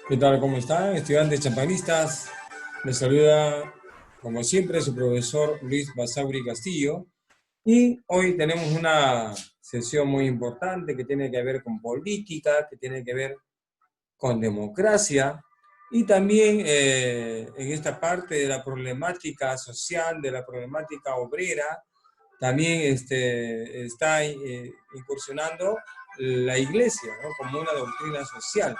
¿Qué tal? ¿Cómo están, estudiantes champanistas? Les saluda, como siempre, su profesor Luis Basauri Castillo. Y hoy tenemos una sesión muy importante que tiene que ver con política, que tiene que ver con democracia y también en esta parte de la problemática social, de la problemática obrera, también está incursionando la iglesia, ¿no? Como una doctrina social,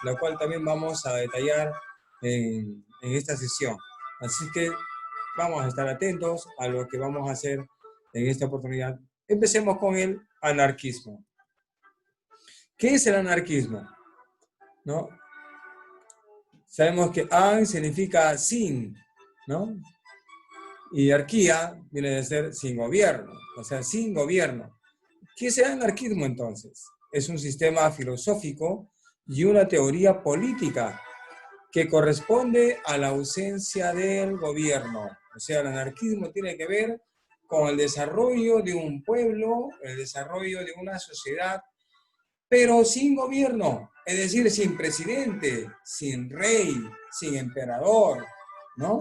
la cual también vamos a detallar en esta sesión. Así que vamos a estar atentos a lo que vamos a hacer en esta oportunidad. Empecemos con el anarquismo. ¿Qué es el anarquismo? ¿No? Sabemos que an significa sin, ¿no? Y arquía viene de ser sin gobierno, o sea, sin gobierno. ¿Qué es el anarquismo entonces? Es un sistema filosófico y una teoría política que corresponde a la ausencia del gobierno. O sea, el anarquismo tiene que ver con el desarrollo de un pueblo, el desarrollo de una sociedad, pero sin gobierno, es decir, sin presidente, sin rey, sin emperador, ¿no?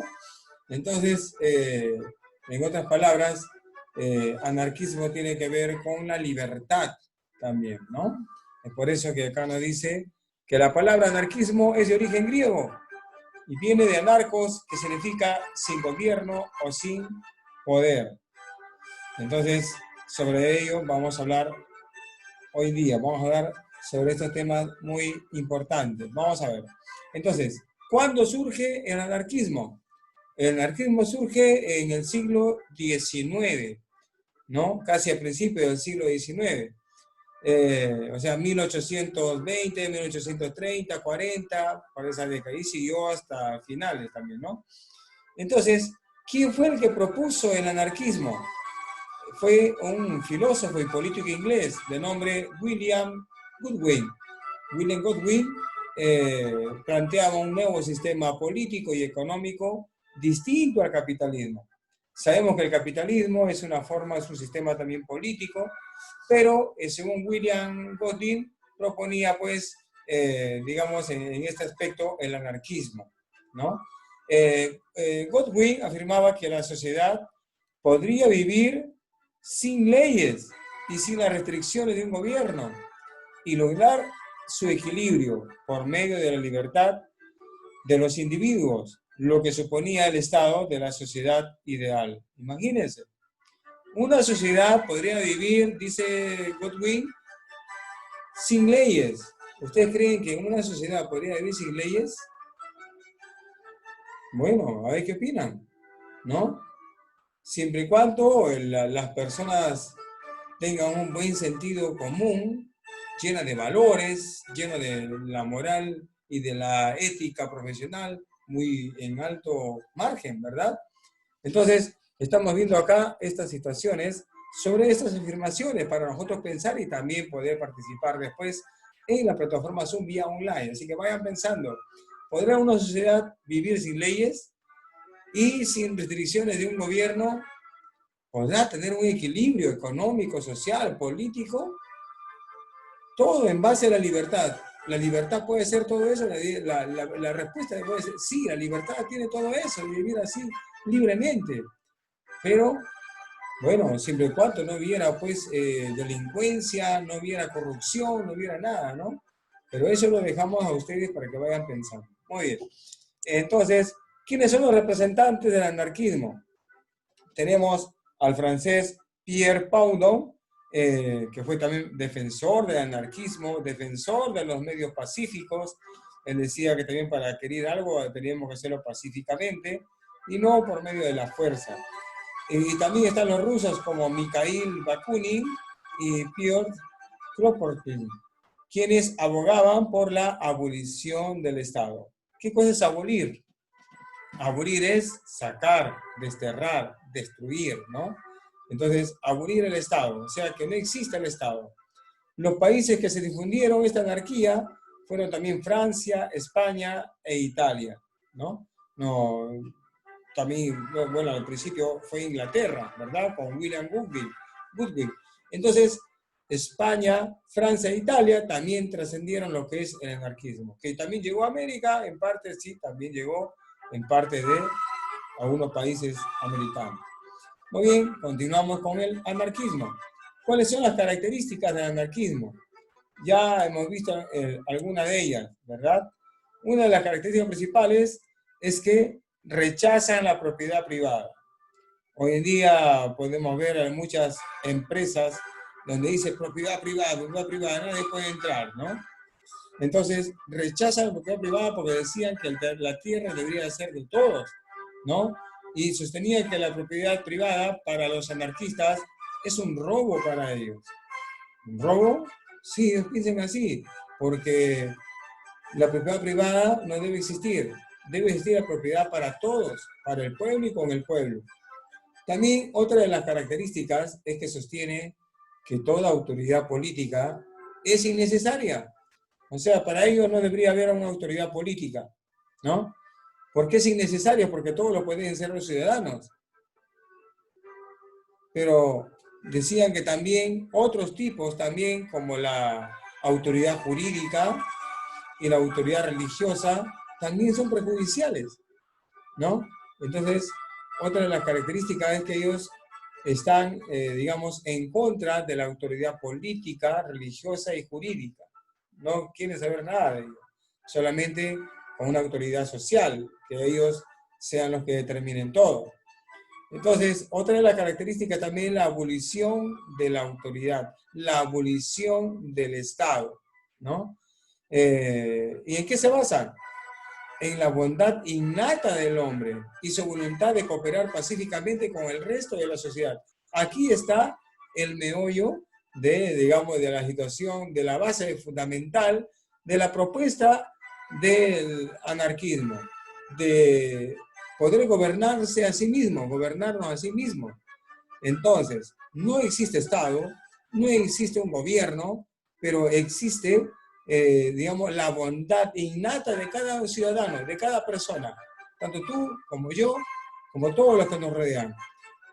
Entonces, en otras palabras, anarquismo tiene que ver con la libertad también, ¿no? Es por eso que acá nos dice que la palabra anarquismo es de origen griego y viene de anarcos, que significa sin gobierno o sin poder. Entonces, sobre ello vamos a hablar hoy día, vamos a hablar sobre estos temas muy importantes. Vamos a ver. Entonces, ¿cuándo surge el anarquismo? El anarquismo surge en el siglo XIX, ¿no? Casi al principio del siglo XIX. O sea, 1820, 1830, 40, por esa década, y siguió hasta finales también, ¿no? Entonces, ¿quién fue el que propuso el anarquismo? Fue un filósofo y político inglés de nombre William Godwin. William Godwin planteaba un nuevo sistema político y económico distinto al capitalismo. Sabemos que el capitalismo es una forma, es un sistema también político, pero según William Godwin proponía, pues, digamos, en este aspecto, el anarquismo, ¿no? Godwin afirmaba que la sociedad podría vivir sin leyes y sin las restricciones de un gobierno y lograr su equilibrio por medio de la libertad de los individuos, lo que suponía el estado de la sociedad ideal. Imagínense, una sociedad podría vivir, dice Godwin, sin leyes. ¿Ustedes creen que una sociedad podría vivir sin leyes? Bueno, a ver qué opinan, ¿no? Siempre y cuando las personas tengan un buen sentido común, llena de valores, lleno de la moral y de la ética profesional, muy en alto margen, ¿verdad? Entonces, estamos viendo acá estas situaciones sobre estas afirmaciones para nosotros pensar y también poder participar después en la plataforma Zoom vía online. Así que vayan pensando, ¿podrá una sociedad vivir sin leyes y sin restricciones de un gobierno? ¿Podrá tener un equilibrio económico, social, político? Todo en base a la libertad. ¿La libertad puede ser todo eso? La respuesta puede ser sí, la libertad tiene todo eso, vivir así libremente. Pero, bueno, siempre y cuando no hubiera, pues, delincuencia, no hubiera corrupción, no hubiera nada, ¿no? Pero eso lo dejamos a ustedes para que vayan pensando. Muy bien. Entonces, ¿quiénes son los representantes del anarquismo? Tenemos al francés Pierre Proudhon, que fue también defensor del anarquismo, defensor de los medios pacíficos. Él decía que también para querer algo teníamos que hacerlo pacíficamente y no por medio de la fuerza. Y también están los rusos como Mikhail Bakunin y Piotr Kropotkin, quienes abogaban por la abolición del Estado. ¿Qué cosa es abolir? Abolir es sacar, desterrar, destruir, ¿no? Entonces, abolir el Estado, o sea, que no exista el Estado. Los países que se difundieron esta anarquía fueron también Francia, España e Italia, ¿no? No, también, bueno, al principio fue Inglaterra, ¿verdad? Con William Goodwin. Entonces, España, Francia e Italia también trascendieron lo que es el anarquismo, que también llegó a América, en parte sí, también llegó en parte de algunos países americanos. Muy bien, continuamos con el anarquismo. ¿Cuáles son las características del anarquismo? Ya hemos visto algunas de ellas, ¿verdad? Una de las características principales es que rechazan la propiedad privada. Hoy en día podemos ver en muchas empresas donde dice propiedad privada, nadie puede entrar, ¿no? Entonces, rechazan la propiedad privada porque decían que la tierra debería ser de todos, ¿no? Y sostenían que la propiedad privada para los anarquistas es un robo para ellos. ¿Un robo? Sí, ellos piensan así, porque la propiedad privada no debe existir. Debe existir la propiedad para todos, para el pueblo y con el pueblo. También otra de las características es que sostiene que toda autoridad política es innecesaria. O sea, para ellos no debería haber una autoridad política, ¿no? ¿Por qué es innecesario? Porque todos lo pueden ser los ciudadanos. Pero decían que también otros tipos, también como la autoridad jurídica y la autoridad religiosa, también son perjudiciales, ¿no? Entonces, otra de las características es que ellos están, digamos, en contra de la autoridad política, religiosa y jurídica. No quieren saber nada de ello, solamente con una autoridad social, que ellos sean los que determinen todo. Entonces, otra de las características también es la abolición de la autoridad, la abolición del Estado, ¿no? ¿Y en qué se basan? En la bondad innata del hombre y su voluntad de cooperar pacíficamente con el resto de la sociedad. Aquí está el meollo de, digamos, de la situación, de la base fundamental de la propuesta del anarquismo, de poder gobernarse a sí mismo, gobernarnos a sí mismo. Entonces, no existe Estado, no existe un gobierno, pero existe, digamos, la bondad innata de cada ciudadano, de cada persona, tanto tú como yo, como todos los que nos rodean.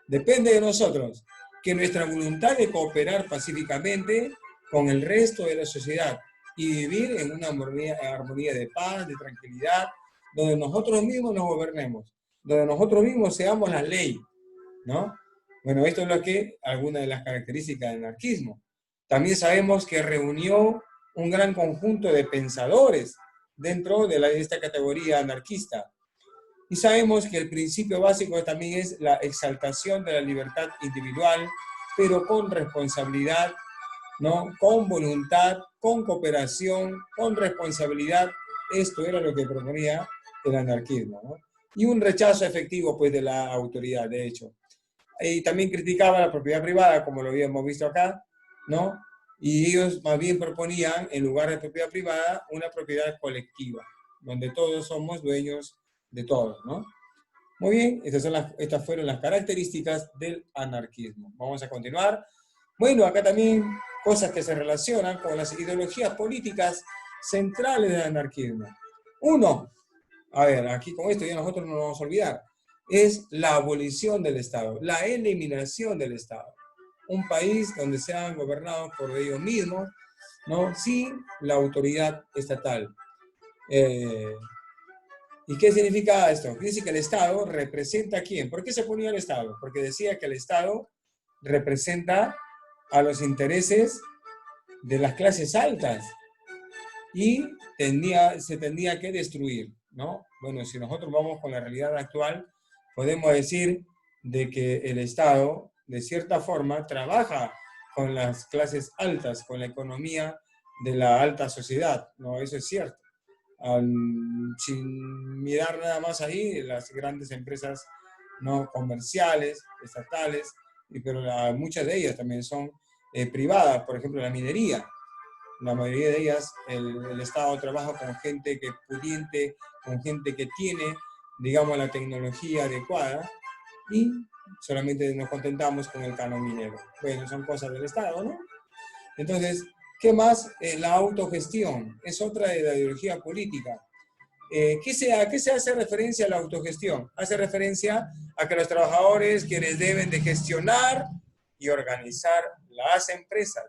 Depende de nosotros que nuestra voluntad de cooperar pacíficamente con el resto de la sociedad y vivir en una armonía de paz, de tranquilidad, donde nosotros mismos nos gobernemos, donde nosotros mismos seamos la ley, ¿no? Bueno, esto es lo que, algunas de las características del anarquismo. También sabemos que reunió un gran conjunto de pensadores dentro de esta categoría anarquista. Y sabemos que el principio básico también es la exaltación de la libertad individual, pero con responsabilidad, ¿no? Con voluntad, con cooperación, con responsabilidad. Esto era lo que proponía el anarquismo, ¿no? Y un rechazo efectivo, pues, de la autoridad, de hecho. Y también criticaba la propiedad privada, como lo habíamos visto acá, ¿no? Y ellos más bien proponían, en lugar de propiedad privada, una propiedad colectiva, donde todos somos dueños de todo, ¿no? Muy bien, estas fueron las características del anarquismo. Vamos a continuar. Bueno, acá también cosas que se relacionan con las ideologías políticas centrales del anarquismo. Uno, a ver, aquí con esto ya nosotros no nos vamos a olvidar, es la abolición del Estado, la eliminación del Estado. Un país donde sean gobernados por ellos mismos, ¿no? Sin la autoridad estatal. ¿Y qué significa esto? Dice que el Estado representa a quién. ¿Por qué se ponía el Estado? Porque decía que el Estado representa a los intereses de las clases altas y se tendría que destruir, ¿no? Bueno, si nosotros vamos con la realidad actual, podemos decir de que el Estado, de cierta forma, trabaja con las clases altas, con la economía de la alta sociedad, ¿no? Eso es cierto. Sin mirar nada más ahí, las grandes empresas no comerciales, estatales, pero muchas de ellas también son privadas, por ejemplo la minería. La mayoría de ellas, el Estado trabaja con gente que es pudiente, con gente que tiene, digamos, la tecnología adecuada y solamente nos contentamos con el canon minero. Bueno, son cosas del Estado, ¿no? Entonces, ¿qué más? La autogestión es otra de la ideología política. ¿A qué se hace referencia a la autogestión? Hace referencia a que los trabajadores, quienes deben de gestionar y organizar las empresas,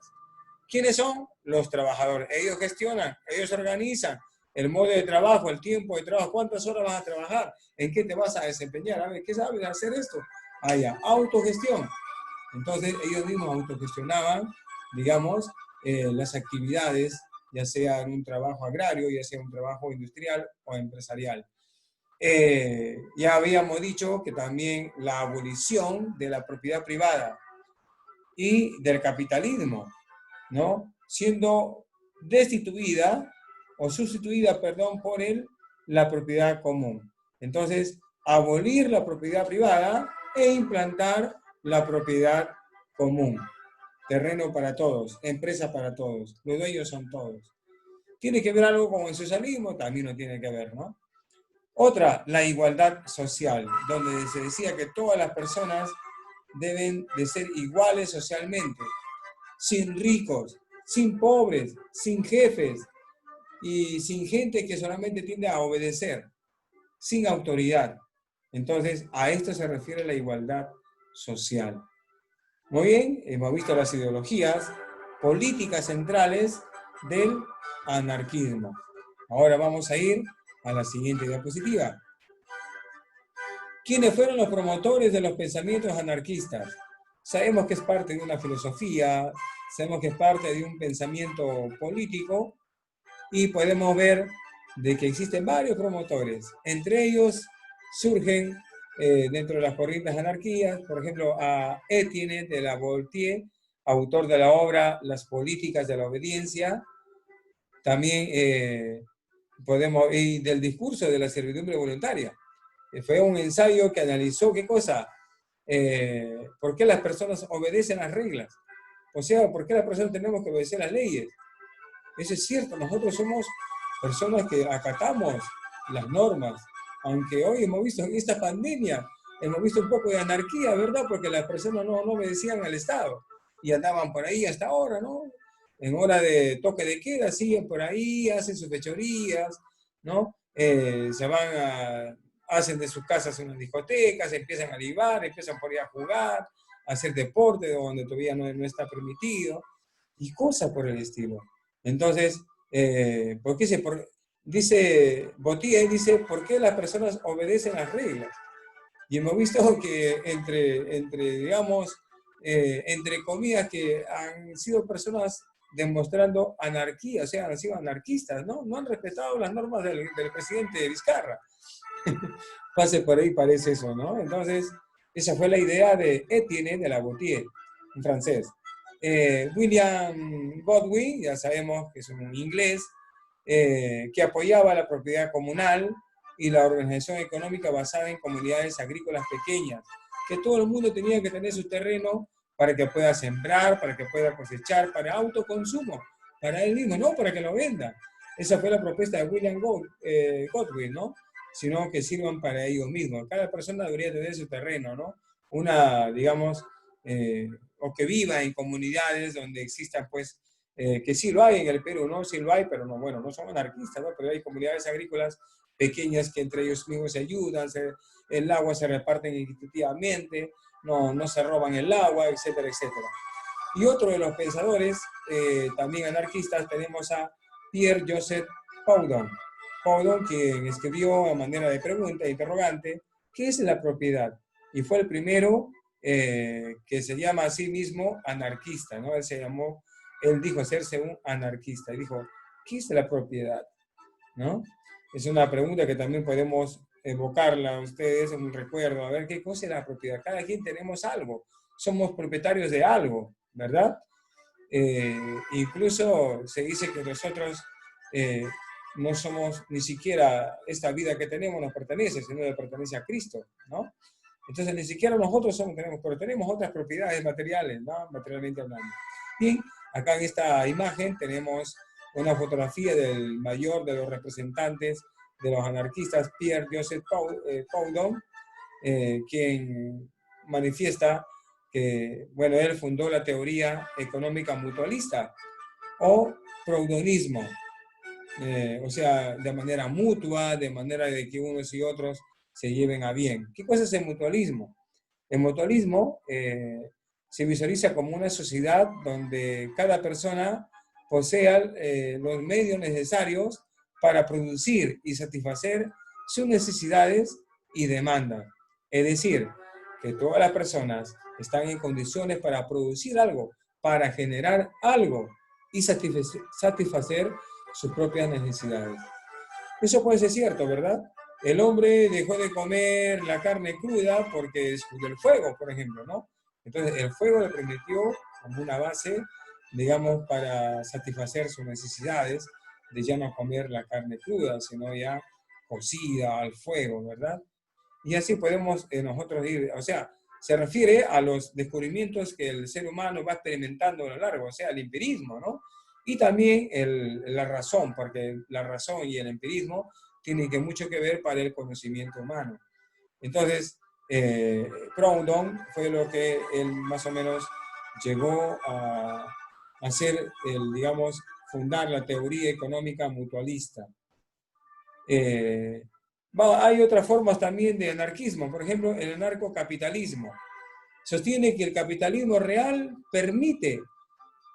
¿Quiénes son? Los trabajadores. Ellos gestionan, ellos organizan el modo de trabajo, el tiempo de trabajo, cuántas horas vas a trabajar, en qué te vas a desempeñar. A ver, ¿qué sabes hacer esto? Ah, ya, autogestión. Entonces ellos mismos autogestionaban, digamos, las actividades, ya sea en un trabajo agrario, ya sea un trabajo industrial o empresarial. Ya habíamos dicho que también la abolición de la propiedad privada y del capitalismo, ¿no? Siendo destituida o sustituida, perdón, por la propiedad común. Entonces, abolir la propiedad privada e implantar la propiedad común. Terreno para todos, empresa para todos, los dueños son todos. ¿Tiene que ver algo con el socialismo? También lo tiene que ver, ¿no? Otra, la igualdad social, donde se decía que todas las personas deben de ser iguales socialmente, sin ricos, sin pobres, sin jefes y sin gente que solamente tiende a obedecer, sin autoridad. Entonces, a esto se refiere la igualdad social. Muy bien, hemos visto las ideologías políticas centrales del anarquismo. Ahora vamos a ir a la siguiente diapositiva. ¿Quiénes fueron los promotores de los pensamientos anarquistas? Sabemos que es parte de una filosofía, sabemos que es parte de un pensamiento político y podemos ver de que existen varios promotores. Entre ellos surgen dentro de las corrientes anarquías, por ejemplo, a Etienne de la Boétie, autor de la obra Las políticas de la obediencia. También y del discurso de la servidumbre voluntaria. Fue un ensayo que analizó qué cosa, por qué las personas obedecen las reglas. O sea, por qué las personas tenemos que obedecer las leyes. Eso es cierto, nosotros somos personas que acatamos las normas, aunque hoy hemos visto en esta pandemia, hemos visto un poco de anarquía, ¿verdad? Porque las personas no obedecían al Estado y andaban por ahí hasta ahora, ¿no? En hora de toque de queda, siguen por ahí, hacen sus fechorías, ¿no? Hacen de sus casas unas discotecas, empiezan a libar, empiezan por ahí a jugar, a hacer deporte donde todavía no está permitido, y cosas por el estilo. Entonces, dice Boutier, dice, ¿por qué las personas obedecen las reglas? Y hemos visto que digamos, entre comillas, que han sido personas demostrando anarquía, o sea, han sido anarquistas, ¿no? No han respetado las normas del presidente Vizcarra. Pase por ahí, parece eso, ¿no? Entonces, esa fue la idea de Etienne de la Boétie, en francés. William Godwin, ya sabemos que es un inglés, que apoyaba la propiedad comunal y la organización económica basada en comunidades agrícolas pequeñas, que todo el mundo tenía que tener su terreno para que pueda sembrar, para que pueda cosechar, para autoconsumo, para él mismo, no para que lo venda. Esa fue la propuesta de William Godwin, ¿no? Sino que sirvan para ellos mismos. Cada persona debería tener su terreno, ¿no? Digamos, o que viva en comunidades donde existan, pues, que sí lo hay en el Perú, ¿no? Sí lo hay, pero no, bueno, no son anarquistas, ¿no? Pero hay comunidades agrícolas pequeñas que entre ellos mismos se ayudan, el agua se reparten equitativamente, no se roban el agua, etcétera, etcétera. Y otro de los pensadores, también anarquistas, tenemos a Pierre-Joseph Proudhon. Proudhon, quien escribió a manera de pregunta, interrogante, ¿qué es la propiedad? Y fue el primero que se llama a sí mismo anarquista, ¿no? Él dijo hacerse un anarquista y dijo, ¿qué es la propiedad? ¿No? Es una pregunta que también podemos evocarla a ustedes en un recuerdo, a ver qué cosa es la propiedad. Cada quien tenemos algo, somos propietarios de algo, ¿verdad? Incluso se dice que nosotros no somos ni siquiera esta vida que tenemos nos pertenece, sino le pertenece a Cristo, ¿no? Entonces ni siquiera nosotros tenemos, pero tenemos otras propiedades materiales, ¿no? Materialmente hablando. Bien, acá en esta imagen tenemos una fotografía del mayor de los representantes de los anarquistas, Pierre-Joseph Proudhon, quien manifiesta que, bueno, él fundó la teoría económica mutualista o proudonismo, o sea, de manera mutua, de manera de que unos y otros se lleven a bien. ¿Qué cosa es el mutualismo? El mutualismo se visualiza como una sociedad donde cada persona posea los medios necesarios para producir y satisfacer sus necesidades y demandas. Es decir, que todas las personas están en condiciones para producir algo, para generar algo y satisfacer sus propias necesidades. Eso puede ser cierto, ¿verdad? El hombre dejó de comer la carne cruda porque descubrió el fuego, por ejemplo, ¿no? Entonces, el fuego le permitió como una base, digamos, para satisfacer sus necesidades de ya no comer la carne cruda, sino ya cocida al fuego, ¿verdad? Y así podemos nosotros ir, o sea, se refiere a los descubrimientos que el ser humano va experimentando a lo largo, o sea, el empirismo, ¿no? Y también la razón, porque la razón y el empirismo tienen mucho que ver para el conocimiento humano. Entonces, Proudhon fue lo que él más o menos llegó a hacer, digamos, fundar la teoría económica mutualista. Hay otras formas también de anarquismo, por ejemplo, el anarcocapitalismo. Sostiene que el capitalismo real permite,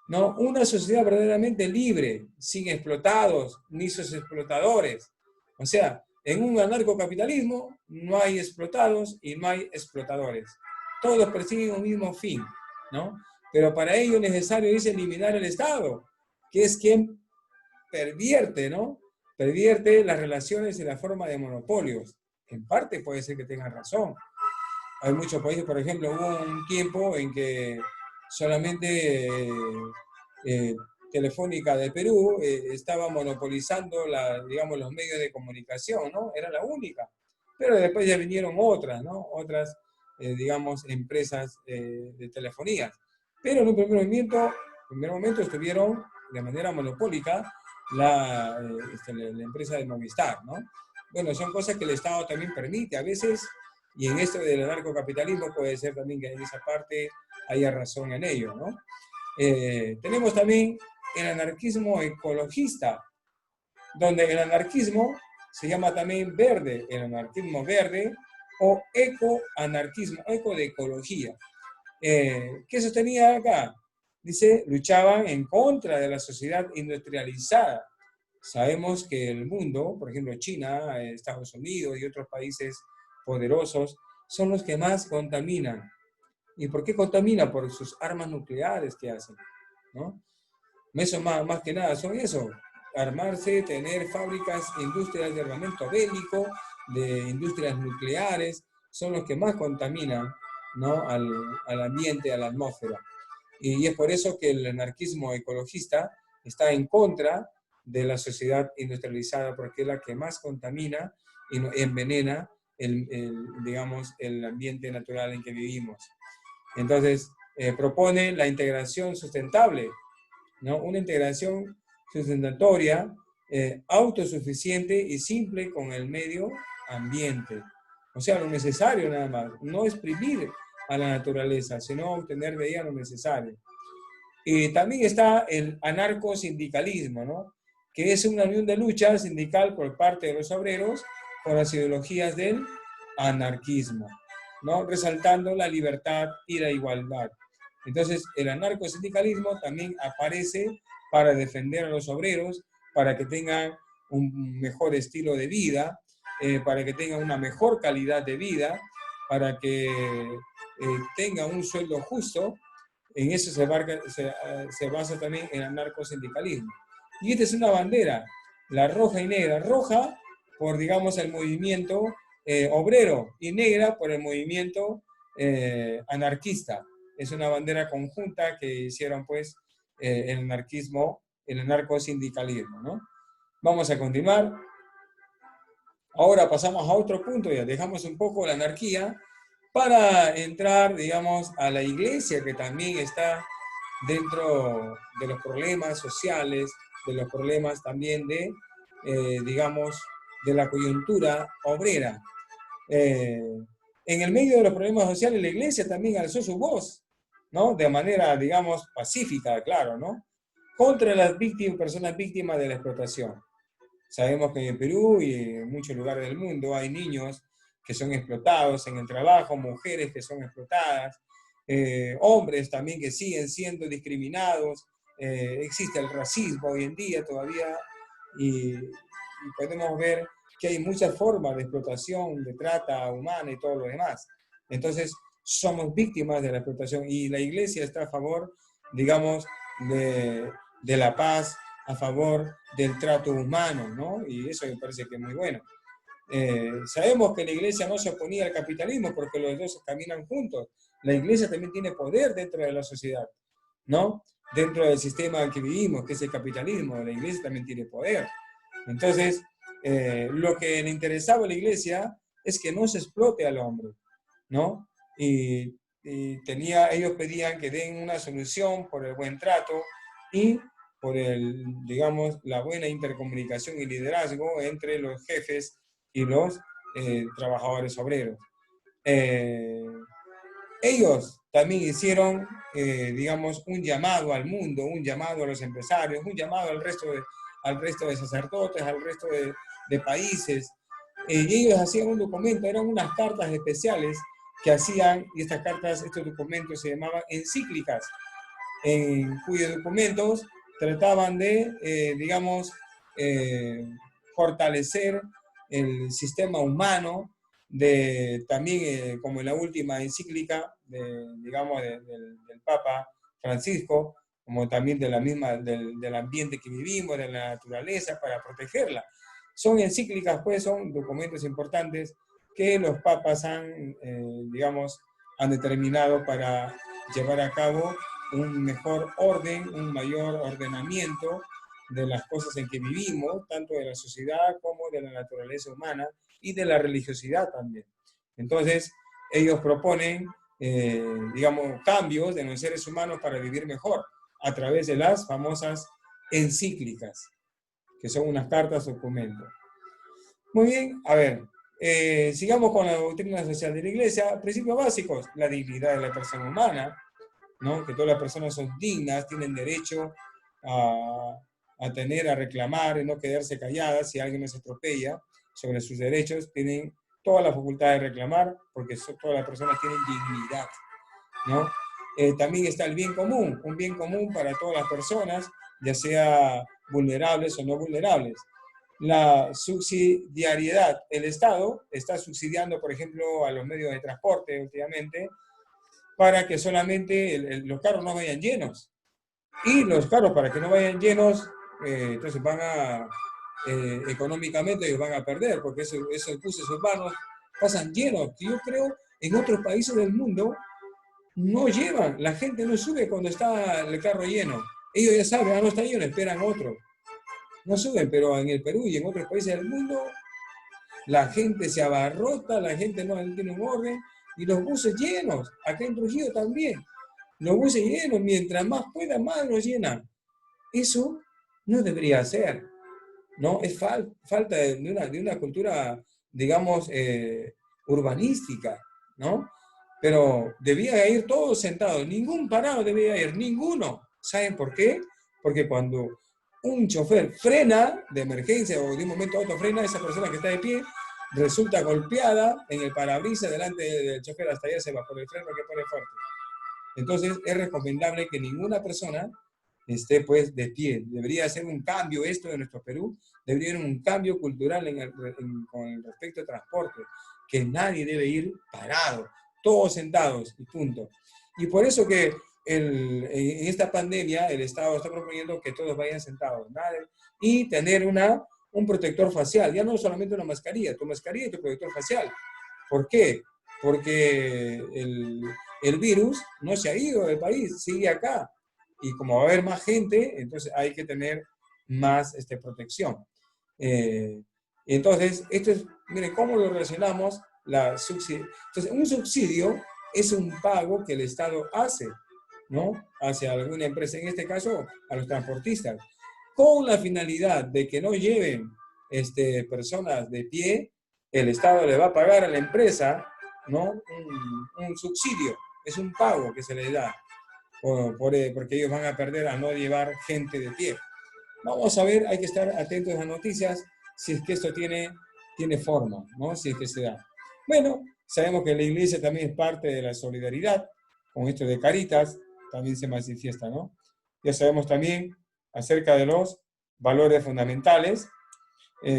¿no?, una sociedad verdaderamente libre, sin explotados ni sus explotadores. O sea, en un anarcocapitalismo no hay explotados y no hay explotadores. Todos persiguen un mismo fin, ¿no? Pero para ello es necesario es eliminar el Estado, que es quien pervierte, ¿no? Pervierte las relaciones y la forma de monopolios. En parte puede ser que tengan razón. Hay muchos países, por ejemplo, hubo un tiempo en que solamente Telefónica de Perú estaba monopolizando digamos, los medios de comunicación, ¿no? Era la única. Pero después ya vinieron otras, ¿no? Otras, digamos, empresas de telefonía. Pero en un primer momento estuvieron de manera monopólica la empresa de Movistar, ¿no? Bueno, son cosas que el Estado también permite a veces, y en esto del anarcocapitalismo puede ser también que en esa parte haya razón en ello, ¿no? Tenemos también el anarquismo ecologista, donde el anarquismo se llama también verde, el anarquismo verde o ecoanarquismo, eco de ecología. ¿Qué sostenía acá? Dice, luchaban en contra de la sociedad industrializada. Sabemos que el mundo, por ejemplo China, Estados Unidos y otros países poderosos, son los que más contaminan. ¿Y por qué contaminan? Por sus armas nucleares que hacen, ¿no? Eso más que nada son eso, armarse, tener fábricas, industrias de armamento bélico, de industrias nucleares, son los que más contaminan, ¿no?, al ambiente, a la atmósfera. Y es por eso que el anarquismo ecologista está en contra de la sociedad industrializada, porque es la que más contamina y envenena digamos, el ambiente natural en que vivimos. Entonces, propone la integración sustentable, ¿no? Una integración sustentatoria, autosuficiente y simple con el medio ambiente. O sea, lo necesario nada más, no exprimir a la naturaleza, sino obtener de ella lo necesario. Y también está el anarcosindicalismo, ¿no?, que es una unión de lucha sindical por parte de los obreros con las ideologías del anarquismo, ¿no?, resaltando la libertad y la igualdad. Entonces, el anarcosindicalismo también aparece para defender a los obreros, para que tengan un mejor estilo de vida, para que tengan una mejor calidad de vida, para que tengan un sueldo justo. En eso se basa también el anarcosindicalismo. Y esta es una bandera, la roja y negra. Roja por, digamos, el movimiento obrero y negra por el movimiento anarquista. Es una bandera conjunta que hicieron, pues, el anarquismo, el anarcosindicalismo, ¿no? Vamos a continuar. Ahora pasamos a otro punto, ya dejamos un poco la anarquía para entrar, digamos, a la iglesia, que también está dentro de los problemas sociales, de los problemas también de, digamos, de la coyuntura obrera. En el medio de los problemas sociales, la iglesia también alzó su voz, ¿no?, de manera, digamos, pacífica, claro, ¿no?, contra las personas víctimas de la explotación. Sabemos que en Perú y en muchos lugares del mundo hay niños que son explotados en el trabajo, mujeres que son explotadas, hombres también que siguen siendo discriminados, existe el racismo hoy en día todavía, y podemos ver que hay muchas formas de explotación, de trata humana y todo lo demás. Entonces, somos víctimas de la explotación y la iglesia está a favor, digamos, de la paz, a favor del trato humano, ¿no? Y eso me parece que es muy bueno. Sabemos que la iglesia no se oponía al capitalismo porque los dos caminan juntos. La iglesia también tiene poder dentro de la sociedad, ¿no? Dentro del sistema en que vivimos, que es el capitalismo, la iglesia también tiene poder. Entonces, lo que le interesaba a la iglesia es que no se explote al hombre, ¿no? Y ellos pedían que den una solución por el buen trato y por digamos, la buena intercomunicación y liderazgo entre los jefes y los trabajadores obreros. Ellos también hicieron, digamos, un llamado al mundo, un llamado a los empresarios, un llamado al resto de sacerdotes, al resto de países. Y ellos hacían un documento, eran unas cartas especiales que hacían, y estas cartas, estos documentos se llamaban encíclicas, en cuyos documentos trataban de, digamos, fortalecer el sistema humano, también como en la última encíclica, digamos, del Papa Francisco, como también de la misma, del ambiente que vivimos, de la naturaleza, para protegerla. Son encíclicas, pues, son documentos importantes que los papas digamos, han determinado para llevar a cabo un mejor orden, un mayor ordenamiento de las cosas en que vivimos, tanto de la sociedad como de la naturaleza humana y de la religiosidad también. Entonces, ellos proponen, digamos, cambios en los seres humanos para vivir mejor a través de las famosas encíclicas, que son unas cartas documentos. Muy bien, a ver, sigamos con la doctrina social de la Iglesia. Principios básicos: la dignidad de la persona humana, ¿no? Que todas las personas son dignas, tienen derecho a reclamar y no quedarse calladas si alguien les atropella sobre sus derechos. Tienen toda la facultad de reclamar porque todas las personas tienen dignidad, ¿no? También está el bien común, un bien común para todas las personas, ya sea vulnerables o no vulnerables. La subsidiariedad, el Estado está subsidiando, por ejemplo, a los medios de transporte últimamente, para que solamente los carros no vayan llenos. Y los carros, para que no vayan llenos, entonces económicamente ellos van a perder, porque esos buses urbanos pasan llenos. Yo creo en otros países del mundo no llevan, la gente no sube cuando está el carro lleno. Ellos ya saben, no está lleno, esperan otro. No suben, pero en el Perú y en otros países del mundo, la gente se abarrota, la gente no tiene un orden, y los buses llenos, acá en Trujillo también, los buses llenos, mientras más puedan, más los llenan. Eso no debería ser, ¿no? Es falta de una cultura, digamos, urbanística, ¿no? Pero debía ir todos sentados, ningún parado debía ir, ninguno. ¿Saben por qué? Porque cuando un chofer frena de emergencia o de un momento a otro frena, esa persona que está de pie resulta golpeada en el parabrisas delante del chofer, hasta allá se va por el freno que pone fuerte. Entonces es recomendable que ninguna persona esté pues de pie. Debería hacer un cambio esto en nuestro Perú, debería haber un cambio cultural con respecto al transporte, que nadie debe ir parado, todos sentados y punto. Y por eso que en esta pandemia el Estado está proponiendo que todos vayan sentados, y tener un protector facial, ya no solamente una mascarilla, tu mascarilla y tu protector facial. ¿Por qué? Porque el virus no se ha ido del país, sigue acá. Y como va a haber más gente, entonces hay que tener más protección. Entonces, miren, ¿cómo lo relacionamos? Entonces, un subsidio es un pago que el Estado hace, ¿no? Hacia alguna empresa, en este caso, a los transportistas, con la finalidad de que no lleven personas de pie. El Estado le va a pagar a la empresa, ¿no? Un subsidio, es un pago que se le da, porque ellos van a perder a no llevar gente de pie. Vamos a ver, hay que estar atentos a las noticias, si es que esto tiene forma, ¿no? Si es que se da. Bueno, sabemos que la iglesia también es parte de la solidaridad, con esto de Caritas, también se manifiesta, ¿no? Ya sabemos también acerca de los valores fundamentales,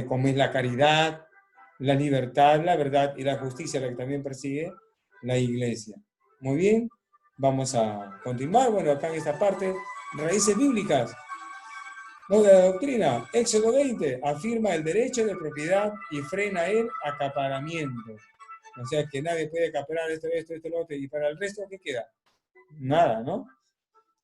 como es la caridad, la libertad, la verdad y la justicia, la que también persigue la Iglesia. Muy bien, vamos a continuar. Bueno, acá en esta parte, raíces bíblicas. No, de la doctrina, Éxodo 20, afirma el derecho de propiedad y frena el acaparamiento. O sea, que nadie puede acaparar esto, lo otro, y para el resto, ¿qué queda? Nada, ¿no?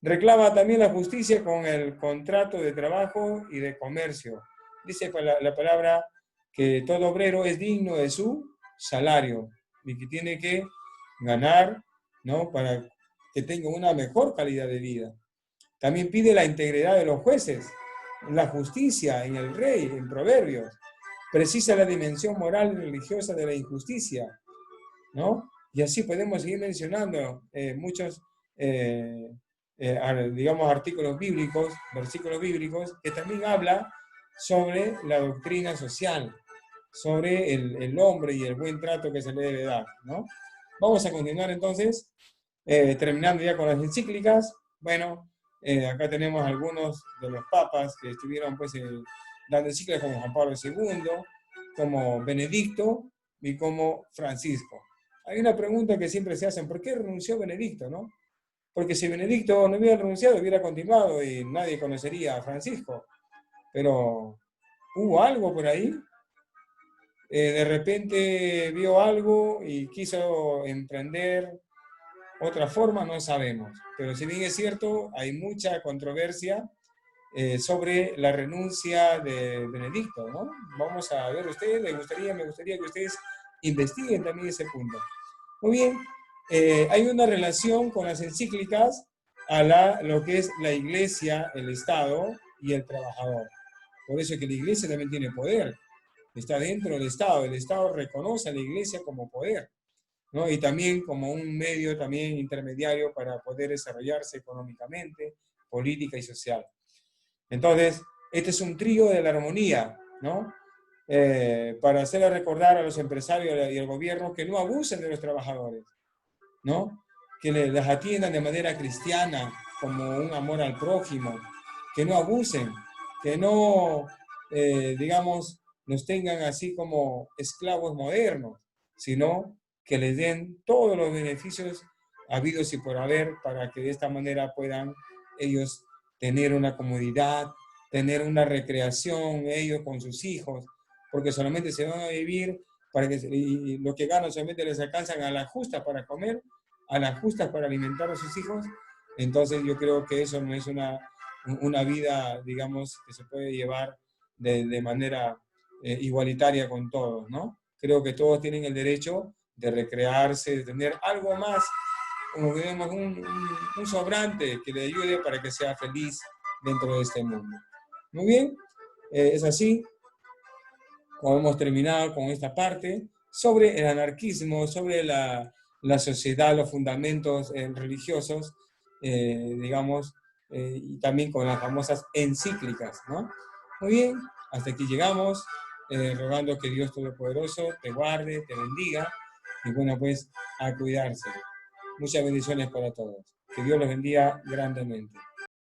Reclama también la justicia con el contrato de trabajo y de comercio. Dice la palabra que todo obrero es digno de su salario y que tiene que ganar, ¿no? Para que tenga una mejor calidad de vida. También pide la integridad de los jueces, la justicia en el rey, en Proverbios. Precisa la dimensión moral y religiosa de la injusticia, ¿no? Y así podemos seguir mencionando muchos, digamos, artículos bíblicos, versículos bíblicos, que también habla sobre la doctrina social, sobre el hombre y el buen trato que se le debe dar, ¿no? Vamos a continuar entonces, terminando ya con las encíclicas. Bueno, acá tenemos algunos de los papas que estuvieron pues dando encíclicas, como Juan Pablo II, como Benedicto y como Francisco. Hay una pregunta que siempre se hacen: ¿por qué renunció Benedicto, no? Porque si Benedicto no hubiera renunciado, hubiera continuado y nadie conocería a Francisco. Pero hubo algo por ahí. De repente vio algo y quiso emprender otra forma, no sabemos. Pero si bien es cierto, hay mucha controversia sobre la renuncia de Benedicto, ¿no? Vamos a ver ustedes, me gustaría que ustedes investiguen también ese punto. Muy bien, hay una relación con las encíclicas a lo que es la iglesia, el Estado y el trabajador. Por eso es que la iglesia también tiene poder, está dentro del Estado. El Estado reconoce a la iglesia como poder, ¿no? Y también como un medio también intermediario para poder desarrollarse económicamente, política y social. Entonces, este es un trío de la armonía, ¿no? Para hacerle recordar a los empresarios y al gobierno que no abusen de los trabajadores, ¿no? Que les atiendan de manera cristiana, como un amor al prójimo, que no abusen, que no, digamos, nos tengan así como esclavos modernos, sino que les den todos los beneficios habidos y por haber para que de esta manera puedan ellos tener una comodidad, tener una recreación ellos con sus hijos, porque solamente se van a vivir para que y lo que ganan solamente les alcanzan a la justa para comer, a las justas para alimentar a sus hijos. Entonces yo creo que eso no es una vida, digamos, que se puede llevar de manera igualitaria con todos, ¿no? Creo que todos tienen el derecho de recrearse, de tener algo más, como que digamos, un sobrante que le ayude para que sea feliz dentro de este mundo. Muy bien, es así como hemos terminado con esta parte sobre el anarquismo, sobre la sociedad, los fundamentos religiosos, digamos, y también con las famosas encíclicas, ¿no? Muy bien, hasta aquí llegamos, rogando que Dios Todopoderoso te guarde, te bendiga, y bueno, pues a cuidarse. Muchas bendiciones para todos. Que Dios los bendiga grandemente.